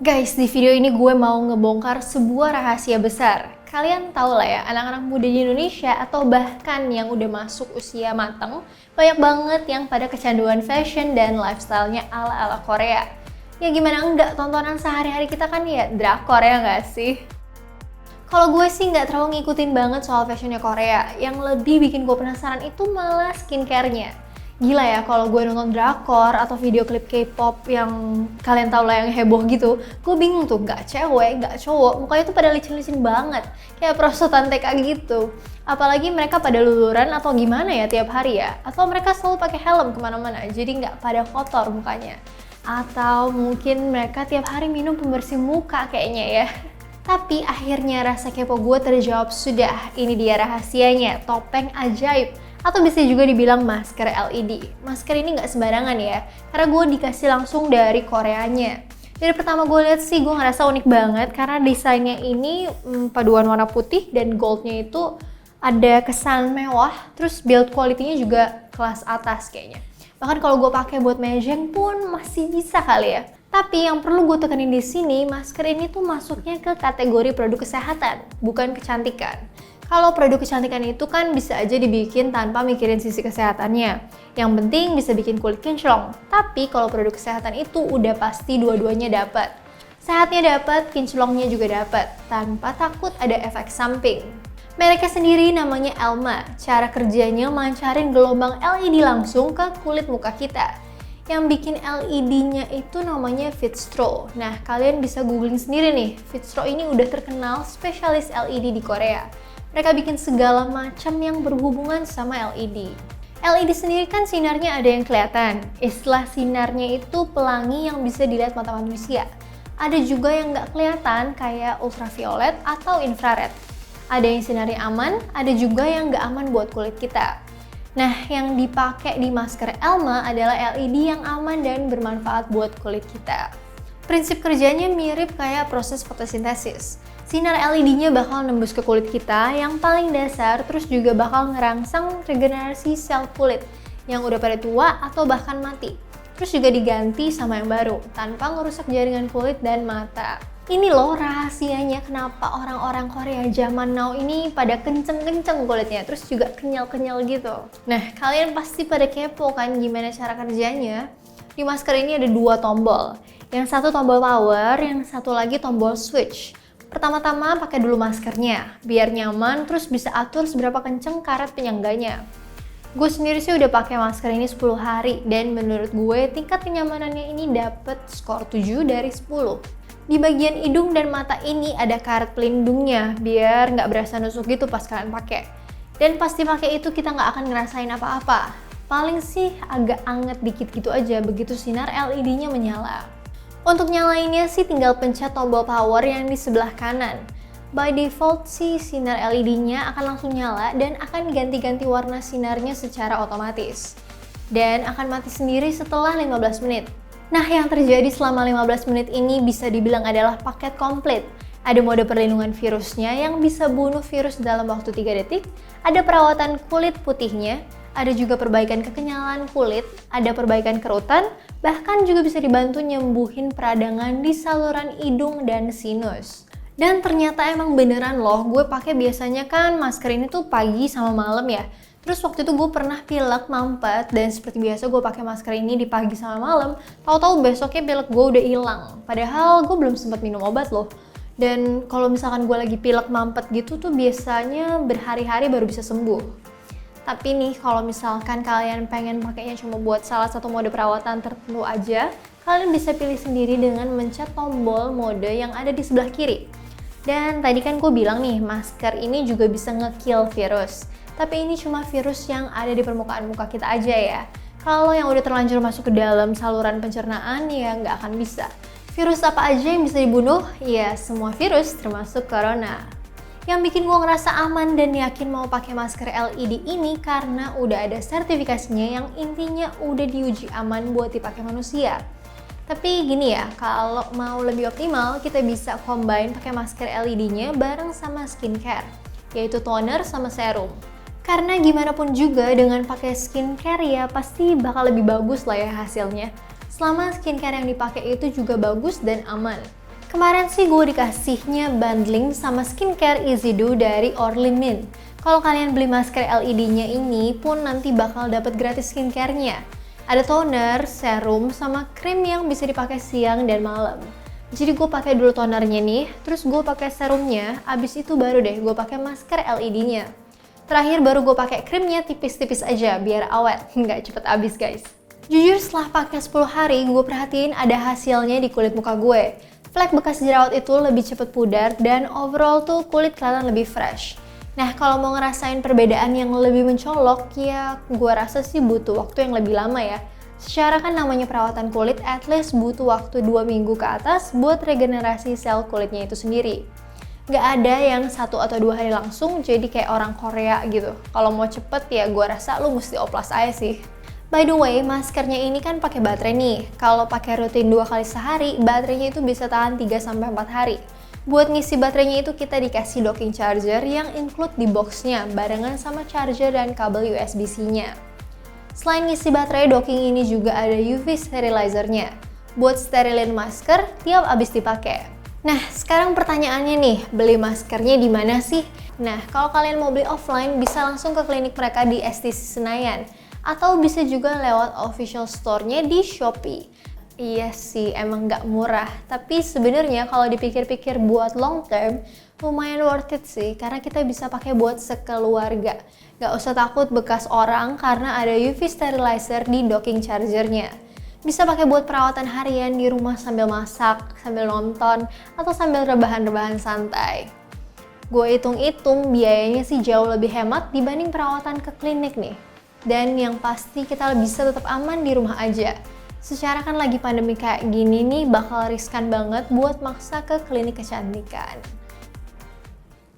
Guys, di video ini gue mau ngebongkar sebuah rahasia besar. Kalian tahu lah ya, anak-anak muda di Indonesia atau bahkan yang udah masuk usia matang, banyak banget yang pada kecanduan fashion dan lifestyle-nya ala-ala Korea. Ya gimana enggak, tontonan sehari-hari kita kan ya drakor ya nggak sih? Kalau gue sih nggak terlalu ngikutin banget soal fashionnya Korea. Yang lebih bikin gue penasaran itu malah skincare-nya. Gila ya, kalau gue nonton drakor atau video klip K-pop yang kalian tau lah yang heboh gitu, gue bingung tuh, nggak cewek, nggak cowok, mukanya tuh pada licin-licin banget, kayak prosotan TK gitu. Apalagi mereka pada luluran atau gimana ya tiap hari ya, atau mereka selalu pakai helm kemana-mana, jadi nggak pada kotor mukanya. Atau mungkin mereka tiap hari minum pembersih muka kayaknya ya. Tapi akhirnya rasa kepo gue terjawab sudah, ini dia rahasianya, topeng ajaib. Atau bisa juga dibilang masker LED. Masker ini nggak sembarangan ya, karena gue dikasih langsung dari Koreanya. Dari pertama gue lihat sih gue ngerasa unik banget karena desainnya ini paduan warna putih dan goldnya itu ada kesan mewah, terus build quality-nya juga kelas atas kayaknya. Bahkan kalau gue pakai buat mejeng pun masih bisa kali ya. Tapi yang perlu gue tekenin di sini, masker ini tuh masuknya ke kategori produk kesehatan, bukan kecantikan. Kalau produk kecantikan itu kan bisa aja dibikin tanpa mikirin sisi kesehatannya. Yang penting bisa bikin kulit kinclong. Tapi kalau produk kesehatan itu udah pasti dua-duanya dapat. Sehatnya dapat, kinclongnya juga dapat, tanpa takut ada efek samping. Mereknya sendiri namanya Elma. Cara kerjanya mancarin gelombang LED langsung ke kulit muka kita. Yang bikin LED-nya itu namanya Fitstro. Nah, kalian bisa googling sendiri nih. Fitstro ini udah terkenal spesialis LED di Korea. Mereka bikin segala macam yang berhubungan sama LED. LED sendiri kan sinarnya ada yang kelihatan. Istilah sinarnya itu pelangi yang bisa dilihat mata manusia. Ada juga yang nggak kelihatan kayak ultraviolet atau infrared. Ada yang sinarnya aman, ada juga yang nggak aman buat kulit kita. Nah, yang dipakai di masker Elma adalah LED yang aman dan bermanfaat buat kulit kita. Prinsip kerjanya mirip kayak proses fotosintesis. Sinar LED-nya bakal nembus ke kulit kita yang paling dasar, terus juga bakal ngerangsang regenerasi sel kulit yang udah pada tua atau bahkan mati. Terus juga diganti sama yang baru, tanpa ngerusak jaringan kulit dan mata. Ini loh rahasianya kenapa orang-orang Korea zaman now ini pada kenceng-kenceng kulitnya, terus juga kenyal-kenyal gitu. Nah, kalian pasti pada kepo kan gimana cara kerjanya? Di masker ini ada dua tombol. Yang satu tombol power, yang satu lagi tombol switch. Pertama-tama pakai dulu maskernya, biar nyaman, terus bisa atur seberapa kenceng karet penyangganya. Gue sendiri sih udah pakai masker ini 10 hari, dan menurut gue tingkat kenyamanannya ini dapet skor 7 dari 10. Di bagian hidung dan mata ini ada karet pelindungnya, biar nggak berasa nusuk gitu pas kalian pakai. Dan pasti pakai itu kita nggak akan ngerasain apa-apa. Paling sih agak anget dikit gitu aja begitu sinar LED-nya menyala. Untuk nyalainnya sih tinggal pencet tombol power yang di sebelah kanan. By default sih sinar LED-nya akan langsung nyala dan akan ganti-ganti warna sinarnya secara otomatis. Dan akan mati sendiri setelah 15 menit. Nah, yang terjadi selama 15 menit ini bisa dibilang adalah paket komplit. Ada mode perlindungan virusnya yang bisa bunuh virus dalam waktu 3 detik, ada perawatan kulit putihnya, ada juga perbaikan kekenyalan kulit, ada perbaikan kerutan, bahkan juga bisa dibantu nyembuhin peradangan di saluran hidung dan sinus. Dan ternyata emang beneran loh, gue pakai biasanya kan masker ini tuh pagi sama malam ya. Terus waktu itu gue pernah pilek mampet dan seperti biasa gue pakai masker ini di pagi sama malam, tahu-tahu besoknya pilek gue udah hilang. Padahal gue belum sempat minum obat loh. Dan kalau misalkan gue lagi pilek mampet gitu tuh biasanya berhari-hari baru bisa sembuh. Tapi nih, kalau misalkan kalian pengen pakainya cuma buat salah satu mode perawatan tertentu aja, kalian bisa pilih sendiri dengan mencet tombol mode yang ada di sebelah kiri. Dan tadi kan gue bilang nih, masker ini juga bisa nge-kill virus. Tapi ini cuma virus yang ada di permukaan muka kita aja ya. Kalau yang udah terlanjur masuk ke dalam saluran pencernaan, ya nggak akan bisa. Virus apa aja yang bisa dibunuh? Ya, semua virus termasuk corona. Yang bikin gue ngerasa aman dan yakin mau pakai masker LED ini karena udah ada sertifikasinya yang intinya udah diuji aman buat dipakai manusia. Tapi gini ya, kalau mau lebih optimal kita bisa combine pakai masker LED-nya bareng sama skincare, yaitu toner sama serum. Karena gimana pun juga dengan pakai skincare ya pasti bakal lebih bagus lah ya hasilnya. Selama skincare yang dipakai itu juga bagus dan aman. Kemarin sih gue dikasihnya bundling sama skincare Easy Do dari Orlymin. Kalau kalian beli masker LED-nya ini pun nanti bakal dapat gratis skincare-nya. Ada toner, serum, sama krim yang bisa dipakai siang dan malam. Jadi gue pakai dulu tonernya nih, terus gue pakai serumnya, abis itu baru deh gue pakai masker LED-nya. Terakhir baru gue pakai krimnya tipis-tipis aja biar awet, nggak cepet habis guys. Jujur setelah pakai 10 hari, gue perhatiin ada hasilnya di kulit muka gue. Flek bekas jerawat itu lebih cepet pudar dan overall tuh kulit kelihatan lebih fresh. Nah kalau mau ngerasain perbedaan yang lebih mencolok, ya gue rasa sih butuh waktu yang lebih lama ya. Secara kan namanya perawatan kulit, at least butuh waktu 2 minggu ke atas buat regenerasi sel kulitnya itu sendiri. Gak ada yang 1 atau 2 hari langsung jadi kayak orang Korea gitu. Kalau mau cepet ya gue rasa lu mesti oplas aja sih. By the way, maskernya ini kan pakai baterai nih. Kalau pakai rutin 2 kali sehari, baterainya itu bisa tahan 3-4 hari. Buat ngisi baterainya itu kita dikasih docking charger yang include di boxnya barengan sama charger dan kabel USB-C-nya. Selain ngisi baterai, docking ini juga ada UV sterilizernya buat sterilin masker tiap abis dipakai. Nah, sekarang pertanyaannya nih, beli maskernya di mana sih? Nah, kalau kalian mau beli offline bisa langsung ke klinik mereka di STC Senayan atau bisa juga lewat official store-nya di Shopee. Iya sih, emang nggak murah, tapi sebenarnya kalau dipikir-pikir buat long term lumayan worth it sih, karena kita bisa pakai buat sekeluarga. Nggak usah takut bekas orang karena ada UV sterilizer di docking chargernya. Bisa pakai buat perawatan harian di rumah sambil masak, sambil nonton, atau sambil rebahan-rebahan santai. Gue hitung-hitung biayanya sih jauh lebih hemat dibanding perawatan ke klinik nih. Dan yang pasti kita bisa tetap aman di rumah aja. Secara kan lagi pandemi kayak gini nih bakal riskan banget buat maksa ke klinik kecantikan.